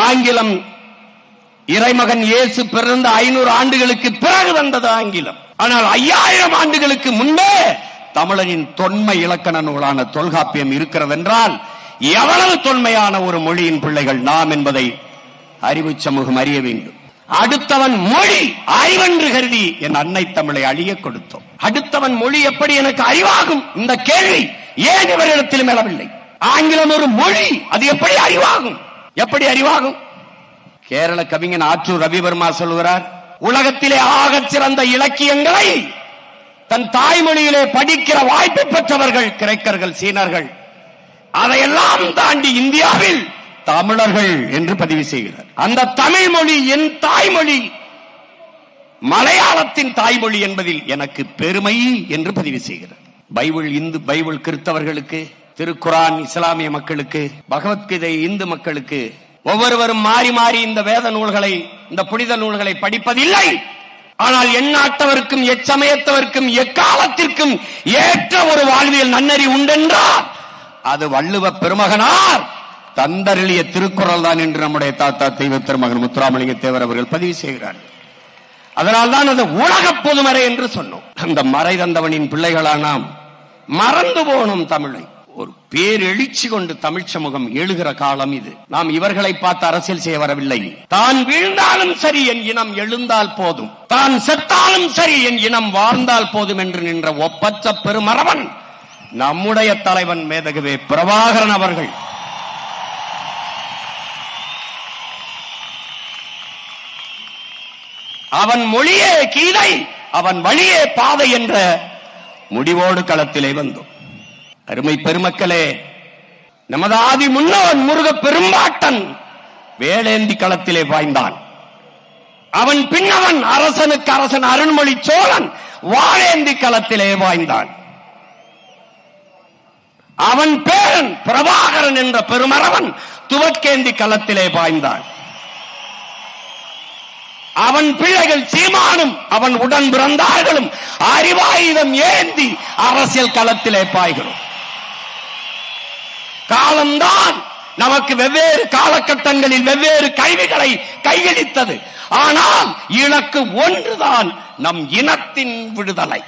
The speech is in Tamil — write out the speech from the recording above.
ஆங்கிலம் இறைமகன் இயேசு பிறந்த 500 ஆண்டுகளுக்கு பிறகு வந்தது ஆங்கிலம். ஆனால் 5000 ஆண்டுகளுக்கு முன்பே தமிழனின் தொன்மை இலக்கண நூலான தொல்காப்பியம் இருக்கிறது என்றால் எவ்வளவு தொன்மையான ஒரு மொழியின் பிள்ளைகள் நாம் என்பதை அறிவு சமூகம் அறிய வேண்டும். அடுத்தவன் மொழி அறிவென்று கருதி என் அன்னை தமிழை அழிய கொடுத்தோம். அடுத்தவன் மொழி எப்படி எனக்கு அறிவாகும்? இந்த கேள்வி ஏன் இவரிடத்திலும் எழவில்லை? ஆங்கிலம் ஒரு மொழி, அது எப்படி அறிவாகும்? எப்படி அறிவாகும்? கேரள கவிஞன் ஆற்றூர் ரவிவர்மா சொல்கிறார், உலகத்திலே ஆகச் சிறந்த இலக்கியங்களை தன் தாய்மொழியிலே படிக்கிற வாய்ப்பு பெற்றவர்கள் கிரேக்கர்கள், சீனர்கள். அதையெல்லாம் தாண்டி இந்தியாவில் தமிழர்கள் என்று பதிவு செய்கிறார். அந்த தமிழ் மொழி என் தாய்மொழி, மலையாளத்தின் தாய்மொழி என்பதில் எனக்கு பெருமை என்று பதிவு செய்கிறார். பைபிள் இந்து, பைபிள் கிறிஸ்தவர்களுக்கு, திருக்குரான் இஸ்லாமிய மக்களுக்கு, பகவத்கீதை இந்து மக்களுக்கு, ஒவ்வொருவரும் மாறி மாறி இந்த வேத நூல்களை, இந்த புனித நூல்களை படிப்பதில்லை. ஆனால் எந்நாட்டவருக்கும் எச்சமயத்தவருக்கும் எக்காலத்திற்கும் ஏற்ற ஒரு வாழ்வியல் நன்னறி உண்டென்றால் அது வள்ளுவ பெருமகனார் தந்தருளிய திருக்குறள் தான் என்று நம்முடைய தாத்தா தெய்வ திருமகன் முத்துராமலிங்க தேவர் அவர்கள் பதிவு செய்கிறார்கள். அதனால்தான் அது உலக பொதுமறை என்று சொன்னோம். அந்த மறை தந்தவனின் பிள்ளைகளா நாம் மறந்து போனோம் தமிழை. ஒரு பேரெழுச்சி கொண்டு தமிழ் சமூகம் எழுகிற காலம் இது. நாம் இவர்களை பார்த்து அரசியல் செய்ய வரவில்லை. தான் வீழ்ந்தாலும் சரி என் இனம் எழுந்தால் போதும், தான் செத்தாலும் சரி என் இனம் வாழ்ந்தால் போதும் என்று நின்ற ஒப்பற்ற பெருமரவன் நம்முடைய தலைவன் மேதகவே பிரபாகரன் அவர்கள். அவன் மொழியே கீதை, அவன் வழியே பாதை என்ற முடிவோடு களத்திலே வந்தோம். அருமை பெருமக்களே, நமது ஆதி முன்னோன் முருக பெரும்பாட்டன் வேலேந்தி களத்திலே பாய்ந்தான். அவன் பின்னவன் அரசனுக்கு அரசன் அருண்மொழி சோழன் வாழேந்தி களத்திலே பாய்ந்தான். அவன் பேரன் பிரபாகரன் என்ற பெருமரவன் துவக்கேந்தி களத்திலே பாய்ந்தான். அவன் பிள்ளைகள் சீமானும் அவன் உடன் பிறந்தார்களும் அறிவாயுதம் ஏந்தி அரசியல் களத்திலே பாய்கிறோம். காலம்தான் நமக்கு வெவ்வேறு காலகட்டங்களில் வெவ்வேறு கல்விகளை கையளித்தது. ஆனால் இலக்கு ஒன்றுதான், நம் இனத்தின் விடுதலை.